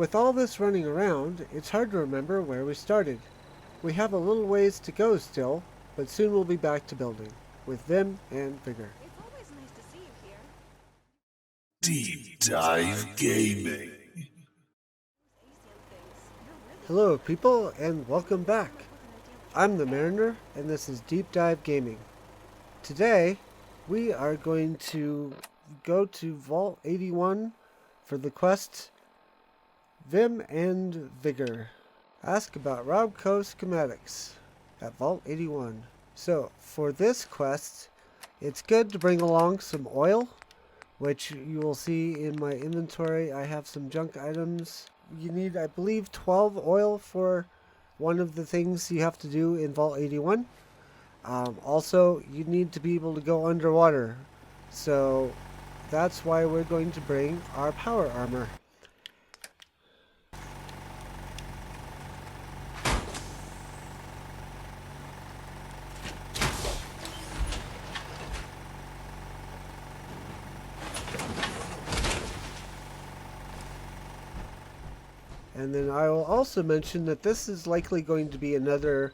With all this running around, it's hard to remember where we started. We have a little ways to go still, but soon we'll be back to building, with Vim and Vigor. It's always nice to see you here. Deep Dive Gaming. Hello, people, and welcome back. I'm the Mariner, and this is Deep Dive Gaming. Today, we are going to go to Vault 81 for the quest Vim and Vigor. Ask about Robco schematics at Vault 81. So, for this quest, it's good to bring along some oil, which you will see in my inventory. I have some junk items. You need, I believe, 12 oil for one of the things you have to do in Vault 81. Also, you need to be able to go underwater. So, that's why we're going to bring our power armor. And then I will also mention that this is likely going to be another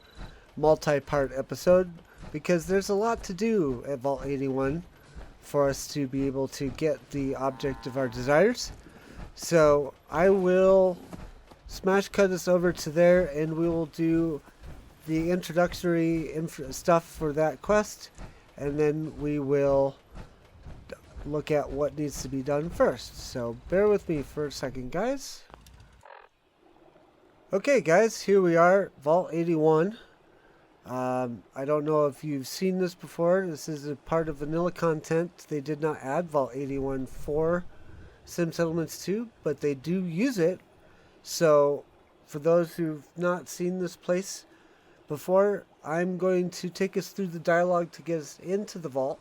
multi-part episode because there's a lot to do at Vault 81 for us to be able to get the object of our desires. So I will smash cut us over to there and we will do the introductory stuff for that quest, and then we will look at what needs to be done first. So bear with me for a second, guys. Okay, guys, here we are, Vault 81. I don't know if you've seen this before. This is a part of vanilla content. They did not add Vault 81 for Sim Settlements 2, but they do use it. So, for those who've not seen this place before, I'm going to take us through the dialogue to get us into the vault,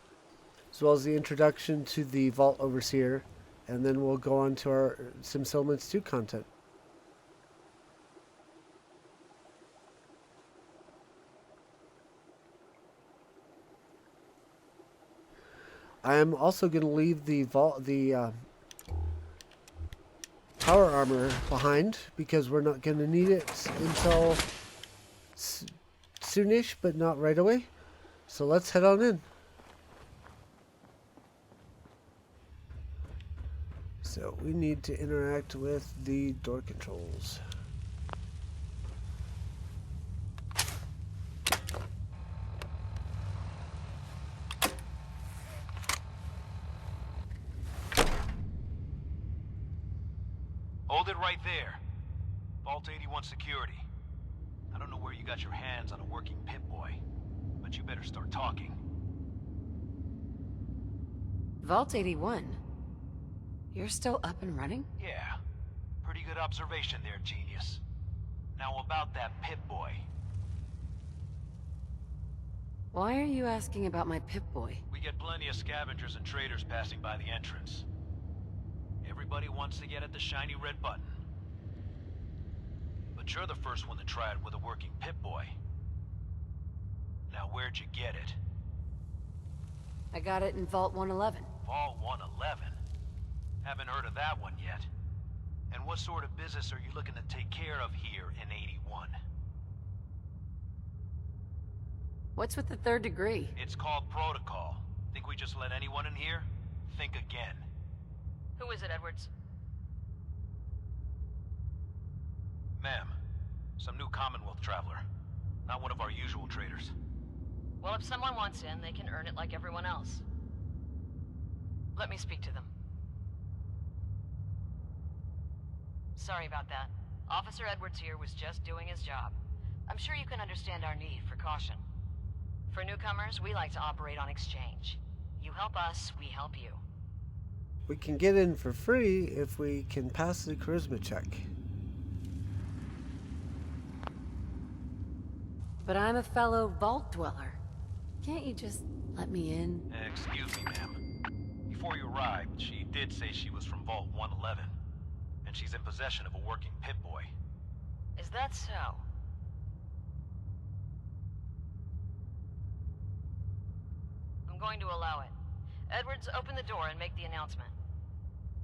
as well as the introduction to the Vault Overseer, and then we'll go on to our Sim Settlements 2 content. I am also going to leave the power armor behind because we're not going to need it until soonish, but not right away. So let's head on in. So we need to interact with the door controls. Hold it right there. Vault 81 security. I don't know where you got your hands on a working Pip-Boy, but you better start talking. Vault 81? You're still up and running? Yeah. Pretty good observation there, genius. Now about that Pip-Boy. Why are you asking about my Pip-Boy? We get plenty of scavengers and traders passing by the entrance. Everybody wants to get at the shiny red button. But you're the first one to try it with a working Pip-Boy. Now where'd you get it? I got it in Vault 111. Vault 111? Haven't heard of that one yet. And what sort of business are you looking to take care of here in 81? What's with the third degree? It's called protocol. Think we just let anyone in here? Think again. Who is it, Edwards? Ma'am, some new Commonwealth traveler. Not one of our usual traders. Well, if someone wants in, they can earn it like everyone else. Let me speak to them. Sorry about that. Officer Edwards here was just doing his job. I'm sure you can understand our need for caution. For newcomers, we like to operate on exchange. You help us, we help you. We can get in for free if we can pass the charisma check. But I'm a fellow vault dweller. Can't you just let me in? Excuse me, ma'am. Before you arrived, she did say she was from Vault 111. And she's in possession of a working Pip-Boy. Is that so? I'm going to allow it. Edwards, open the door and make the announcement.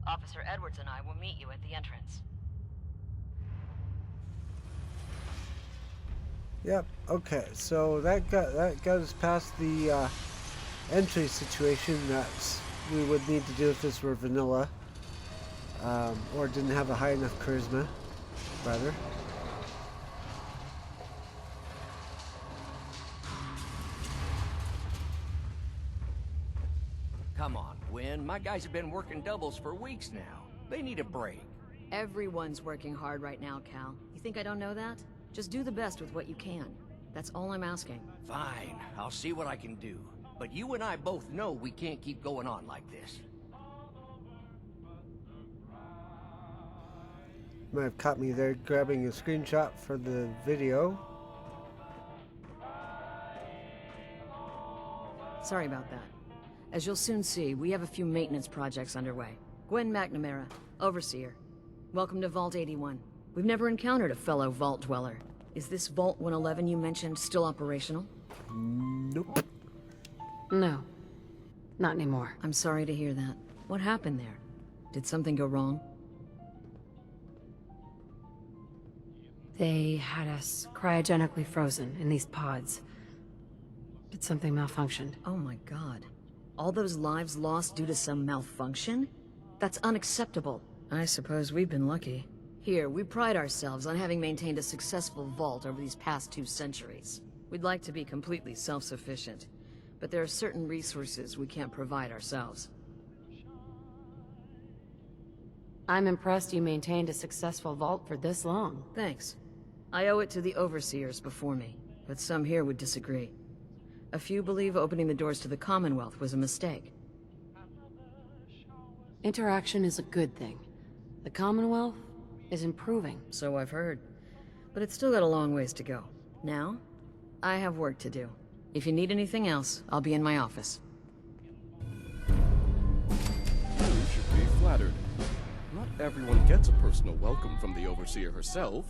Officer Edwards and I will meet you at the entrance. Yep. Okay. So that got us past the entry situation that we would need to do if this were vanilla, or didn't have a high enough charisma, rather. Come on, Gwen. My guys have been working doubles for weeks now. They need a break. Everyone's working hard right now, Cal. You think I don't know that? Just do the best with what you can. That's all I'm asking. Fine, I'll see what I can do. But you and I both know we can't keep going on like this. Might have caught me there grabbing a screenshot for the video. Sorry about that. As you'll soon see, we have a few maintenance projects underway. Gwen McNamara, Overseer. Welcome to Vault 81. We've never encountered a fellow Vault Dweller. Is this Vault 111 you mentioned still operational? Nope. No. Not anymore. I'm sorry to hear that. What happened there? Did something go wrong? They had us cryogenically frozen in these pods. But something malfunctioned. Oh my god. All those lives lost due to some malfunction? That's unacceptable. I suppose we've been lucky. Here, we pride ourselves on having maintained a successful vault over these past 2 centuries. We'd like to be completely self-sufficient, but there are certain resources we can't provide ourselves. I'm impressed you maintained a successful vault for this long. Thanks. I owe it to the Overseers before me, but some here would disagree. A few believe opening the doors to the Commonwealth was a mistake. Interaction is a good thing. The Commonwealth is improving. So I've heard. But it's still got a long ways to go. Now, I have work to do. If you need anything else, I'll be in my office. You should be flattered. Not everyone gets a personal welcome from the Overseer herself.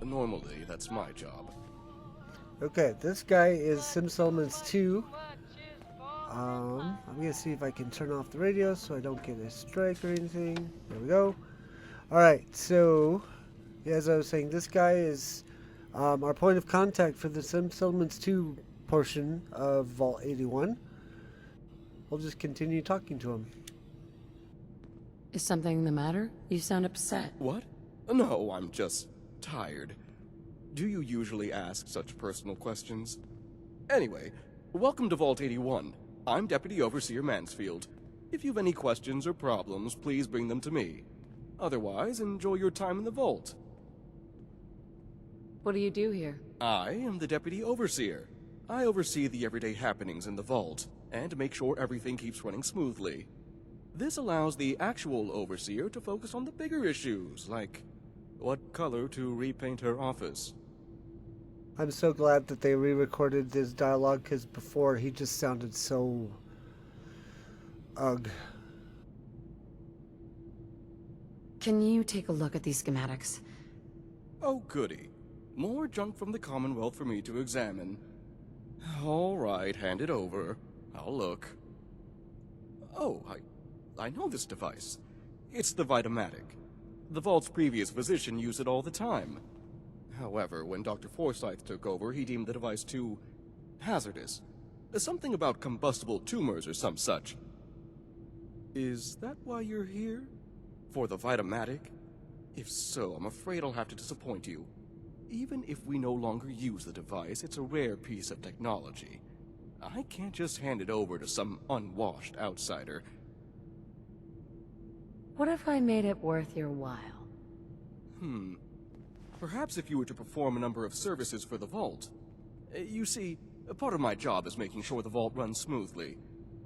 Normally, that's my job. Okay, this guy is Sim Solomons 2. I'm gonna see if I can turn off the radio so I don't get a strike or anything. There we go. Alright, so as I was saying, this guy is our point of contact for the Sim Solomons 2 portion of Vault 81. We'll just continue talking to him. Is something the matter? You sound upset. What? No, I'm just tired. Do you usually ask such personal questions? Anyway, welcome to Vault 81. I'm Deputy Overseer Mansfield. If you've any questions or problems, please bring them to me. Otherwise, enjoy your time in the vault. What do you do here? I am the Deputy Overseer. I oversee the everyday happenings in the vault, and make sure everything keeps running smoothly. This allows the actual Overseer to focus on the bigger issues, like what color to repaint her office. I'm so glad that they re-recorded this dialogue, because before he just sounded so... ugh. Can you take a look at these schematics? Oh goody. More junk from the Commonwealth for me to examine. All right, hand it over. I'll look. Oh, I know this device. It's the Vitamatic. The Vault's previous physician used it all the time. However, when Dr. Forsyth took over, he deemed the device too hazardous. Something about combustible tumors or some such. Is that why you're here? For the Vitamatic? If so, I'm afraid I'll have to disappoint you. Even if we no longer use the device, it's a rare piece of technology. I can't just hand it over to some unwashed outsider. What if I made it worth your while? Perhaps if you were to perform a number of services for the Vault. You see, part of my job is making sure the Vault runs smoothly.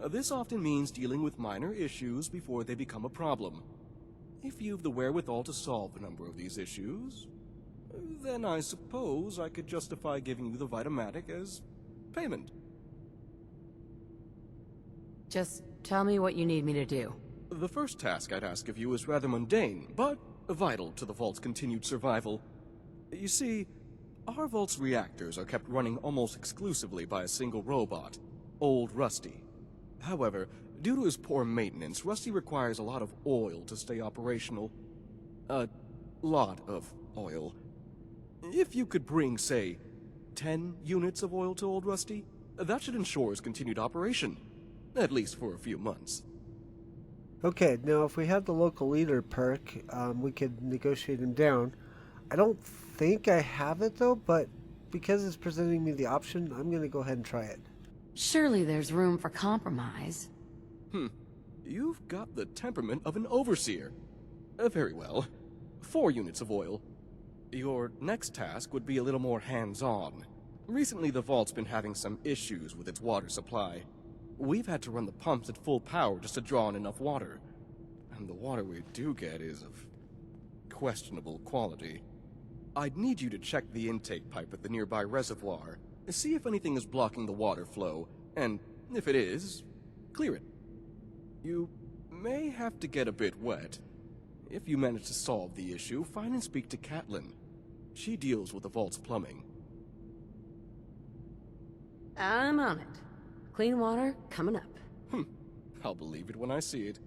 This often means dealing with minor issues before they become a problem. If you've the wherewithal to solve a number of these issues, then I suppose I could justify giving you the Vitamatic as payment. Just tell me what you need me to do. The first task I'd ask of you is rather mundane, but vital to the Vault's continued survival. You see, our Vault's reactors are kept running almost exclusively by a single robot, Old Rusty. However, due to his poor maintenance, Rusty requires a lot of oil to stay operational. A lot of oil. If you could bring, say, 10 units of oil to Old Rusty. That should ensure his continued operation, at least for a few months. Okay, now if we have the local leader perk, we could negotiate him down. I don't think I have it though, but because it's presenting me the option, I'm going to go ahead and try it. Surely there's room for compromise. You've got the temperament of an overseer. Very well. 4 units of oil. Your next task would be a little more hands-on. Recently, the vault's been having some issues with its water supply. We've had to run the pumps at full power just to draw in enough water. And the water we do get is of questionable quality. I'd need you to check the intake pipe at the nearby reservoir, see if anything is blocking the water flow, and if it is, clear it. You may have to get a bit wet. If you manage to solve the issue, find and speak to Catelyn. She deals with the vault's plumbing. I'm on it. Clean water coming up. I'll believe it when I see it.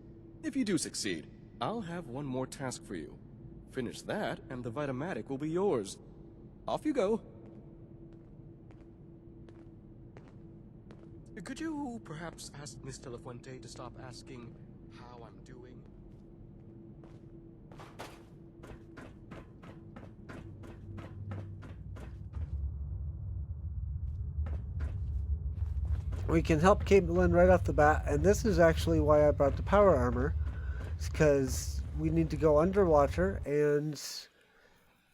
If you do succeed, I'll have one more task for you. Finish that, and the Vitamatic will be yours. Off you go. Could you perhaps ask Miss Telefuente to stop asking how I'm doing? We can help Caitlin right off the bat, and this is actually why I brought the power armor. It's because we need to go underwater, and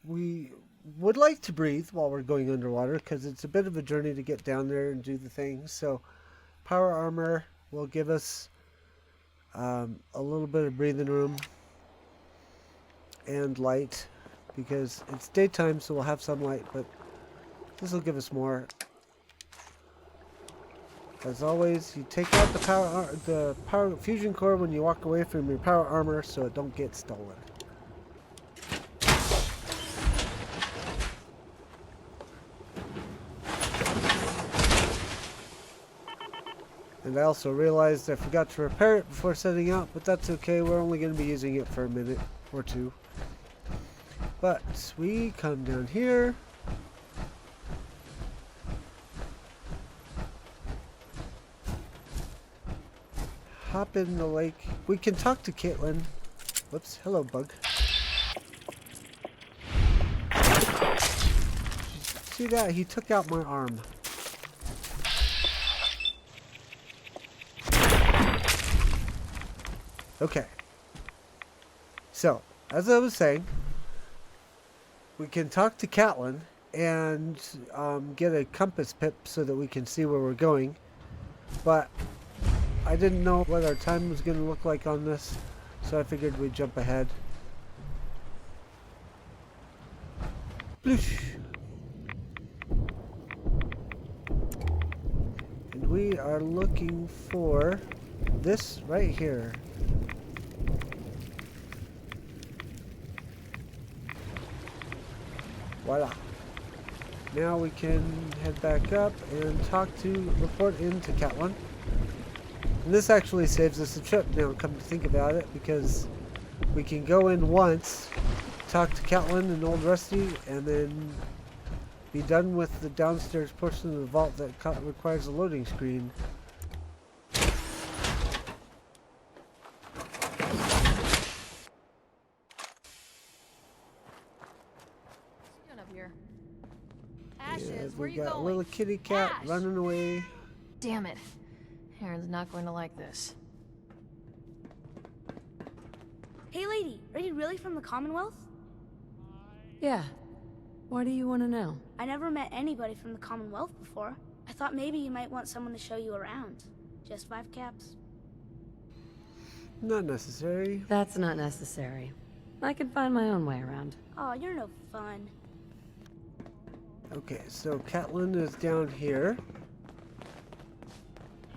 we would like to breathe while we're going underwater, because it's a bit of a journey to get down there and do the things. So power armor will give us a little bit of breathing room and light, because it's daytime, so we'll have sunlight, but this will give us more. As always, you take out the power fusion core when you walk away from your power armor so it don't get stolen. And I also realized I forgot to repair it before setting out, but that's okay, we're only going to be using it for a minute or two. But we come down here. Hop in the lake. We can talk to Caitlin. Whoops. Hello, bug. See that? He took out my arm. Okay. So, as I was saying, we can talk to Caitlin and get a compass pip so that we can see where we're going. But I didn't know what our time was going to look like on this, so I figured we'd jump ahead. Bloosh. And we are looking for this right here. Voila. Now we can head back up and report in to Catelyn. And this actually saves us a trip now, come to think about it, because we can go in once, talk to Catelyn and Old Rusty, and then be done with the downstairs portion of the vault that requires a loading screen. Ashes, where We you got a going? little kitty cat Ash! running away. Damn it. Aaron's not going to like this. Hey lady, are you really from the Commonwealth? Yeah. Why do you want to know? I never met anybody from the Commonwealth before. I thought maybe you might want someone to show you around. Just 5 caps. Not necessary. That's not necessary. I can find my own way around. Oh, you're no fun. Okay, so Catelyn is down here.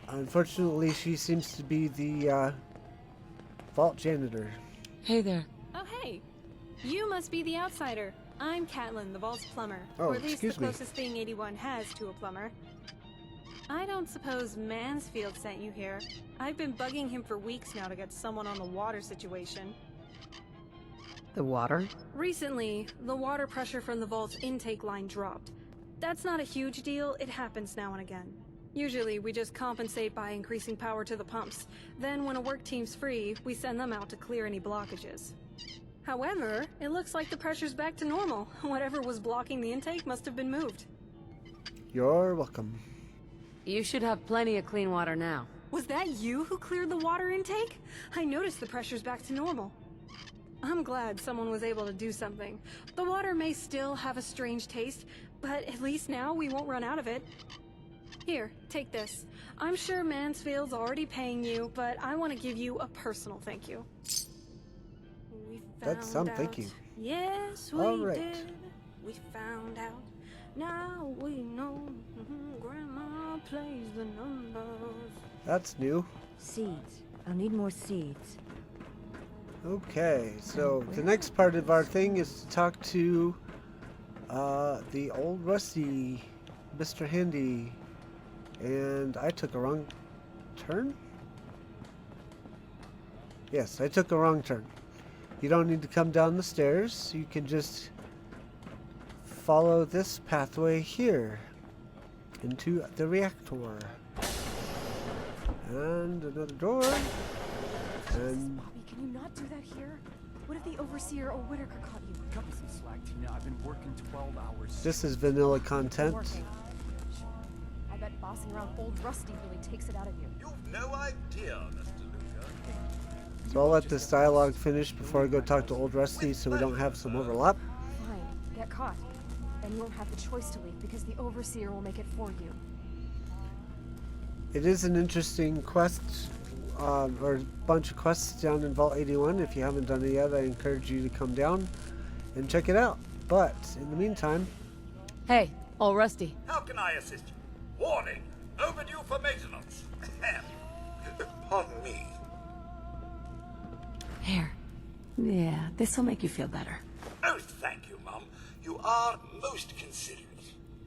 Unfortunately, she seems to be the vault janitor. Hey there. Oh, hey. You must be the outsider. I'm Catelyn, the vault's plumber. Oh, or at least the excuse me. closest thing 81 has to a plumber. I don't suppose Mansfield sent you here. I've been bugging him for weeks now to get someone on the water situation. The water? Recently, the water pressure from the vault's intake line dropped. That's not a huge deal, it happens now and again. Usually, we just compensate by increasing power to the pumps. Then, when a work team's free, we send them out to clear any blockages. However, it looks like the pressure's back to normal. Whatever was blocking the intake must have been moved. You're welcome. You should have plenty of clean water now. Was that you who cleared the water intake? I noticed the pressure's back to normal. I'm glad someone was able to do something. The water may still have a strange taste, but at least now we won't run out of it. Here, take this. I'm sure Mansfield's already paying you, but I want to give you a personal thank you. We That's some found thank out. you. Yes, we All right. did. We found out. Now we know. Grandma plays the numbers. That's new. Seeds. I'll need more seeds. Okay, so the next part of our thing is to talk to the old Rusty, Mr. Handy. And I took a wrong turn? Yes, I took a wrong turn. You don't need to come down the stairs. You can just follow this pathway here into the reactor. And another door. And Bobby, can you not do that here? What if the Overseer or Whitaker caught you? Cut me some slack, Tina. I've been working 12 hours. this is vanilla content. Working. Sure. I bet bossing around old Rusty really takes it out of you. You've no idea, Mr. Luca. So I'll let this dialogue finish before I go talk to old Rusty so we don't have some overlap. Fine. Get caught. Then you won't have the choice to leave because the Overseer will make it for you. It is an interesting quest, or a bunch of quests down in Vault 81. If you haven't done it yet, I encourage you to come down and check it out. But in the meantime... Hey, old Rusty. How can I assist you? Warning! Overdue for maintenance. Pardon me. Here. Yeah, this'll make you feel better. Oh, thank you, Mum. You are most considerate.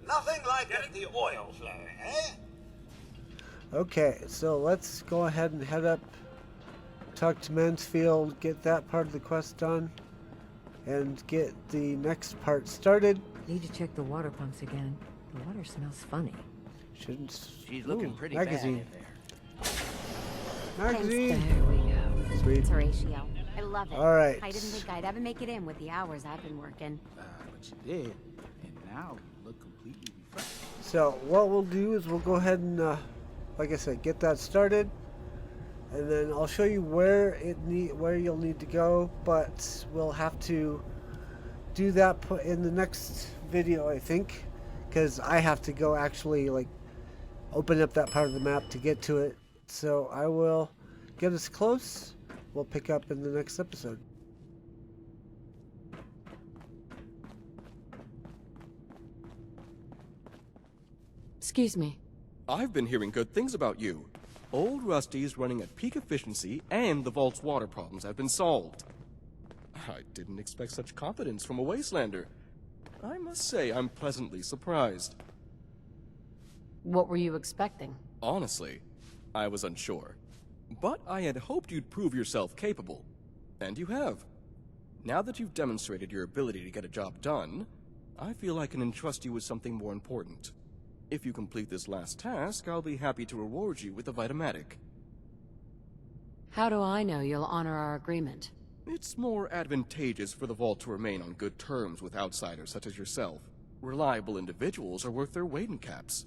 Nothing like getting the oil flowing, eh? Okay, so let's go ahead and head up, talk to Mansfield, get that part of the quest done, and get the next part started. Need to check the water pumps again. The water smells funny. Shouldn't... She's looking pretty magazine. bad in there. Magazine! There we go. Sweet. It's Horatio. I love it. All right. I didn't think I'd ever make it in with the hours I've been working. But you did, and now you look completely refreshed. So what we'll do is we'll go ahead and, like I said, get that started, and then I'll show you where you'll need to go. But we'll have to do that in the next video, I think, because I have to go actually like open up that part of the map to get to it. So I will get us close. We'll pick up in the next episode. Excuse me. I've been hearing good things about you. Old Rusty's running at peak efficiency, and the vault's water problems have been solved. I didn't expect such confidence from a Wastelander. I must say I'm pleasantly surprised. What were you expecting? Honestly, I was unsure. But I had hoped you'd prove yourself capable. And you have. Now that you've demonstrated your ability to get a job done, I feel I can entrust you with something more important. If you complete this last task, I'll be happy to reward you with a Vitamatic. How do I know you'll honor our agreement? It's more advantageous for the Vault to remain on good terms with outsiders such as yourself. Reliable individuals are worth their weight in caps.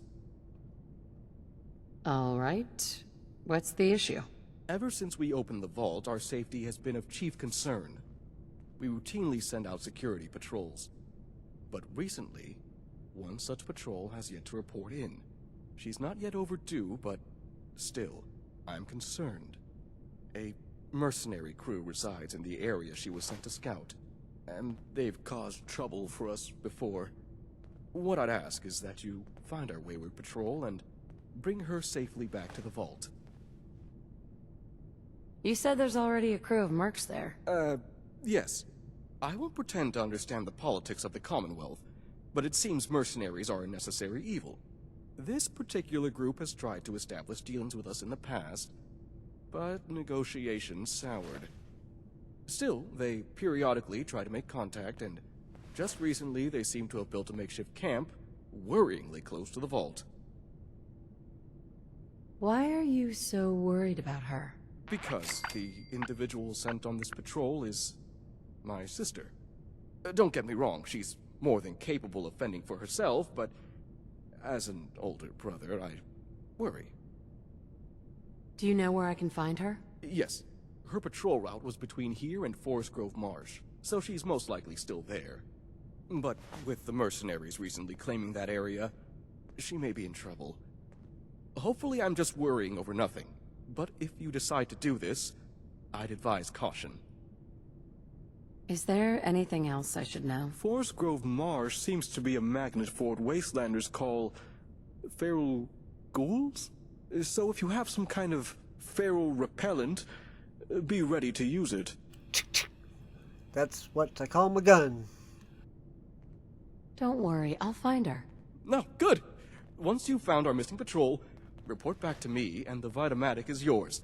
All right. What's the issue? Ever since we opened the Vault, our safety has been of chief concern. We routinely send out security patrols. But recently, one such patrol has yet to report in. She's not yet overdue, but still, I'm concerned. A mercenary crew resides in the area she was sent to scout, and they've caused trouble for us before. What I'd ask is that you find our wayward patrol and bring her safely back to the Vault. You said there's already a crew of mercs there. Yes. I won't pretend to understand the politics of the Commonwealth, but it seems mercenaries are a necessary evil. This particular group has tried to establish dealings with us in the past, but negotiations soured. Still, they periodically try to make contact, and just recently they seem to have built a makeshift camp worryingly close to the vault. Why are you so worried about her? Because the individual sent on this patrol is my sister. Don't get me wrong, she's more than capable of fending for herself, but as an older brother, I worry. Do you know where I can find her? Yes. Her patrol route was between here and Forest Grove Marsh, so she's most likely still there. But with the mercenaries recently claiming that area, she may be in trouble. Hopefully I'm just worrying over nothing, but if you decide to do this, I'd advise caution. Is there anything else I should know? Forest Grove Marsh seems to be a magnet for what wastelanders call feral ghouls. So if you have some kind of feral repellent, be ready to use it. That's what I call my gun. Don't worry, I'll find her. No, good. Once you've found our missing patrol, report back to me and the Vitamatic is yours.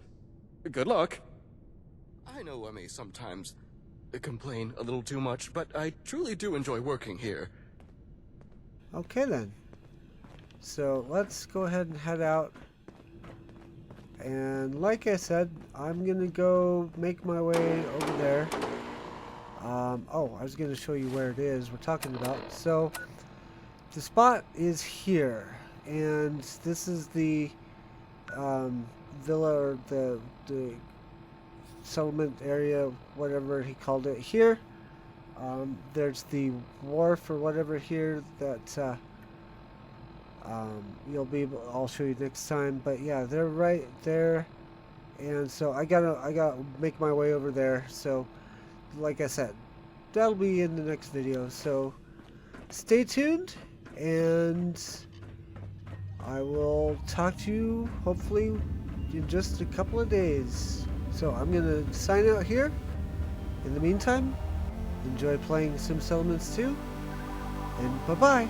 Good luck. I know I may sometimes complain a little too much, but I truly do enjoy working here. Okay then. So let's go ahead and head out. And like I said, I'm gonna go make my way over there. Oh, I was gonna show you where it is we're talking about. So the spot is here, and this is the villa, or the settlement area, whatever he called it here. There's the wharf or whatever here that I'll show you next time. But yeah, they're right there, and so I gotta make my way over there. So like I said, that'll be in the next video, so stay tuned, and I will talk to you hopefully in just a couple of days. So I'm gonna sign out here. In the meantime, enjoy playing Sim Settlements 2, and bye-bye.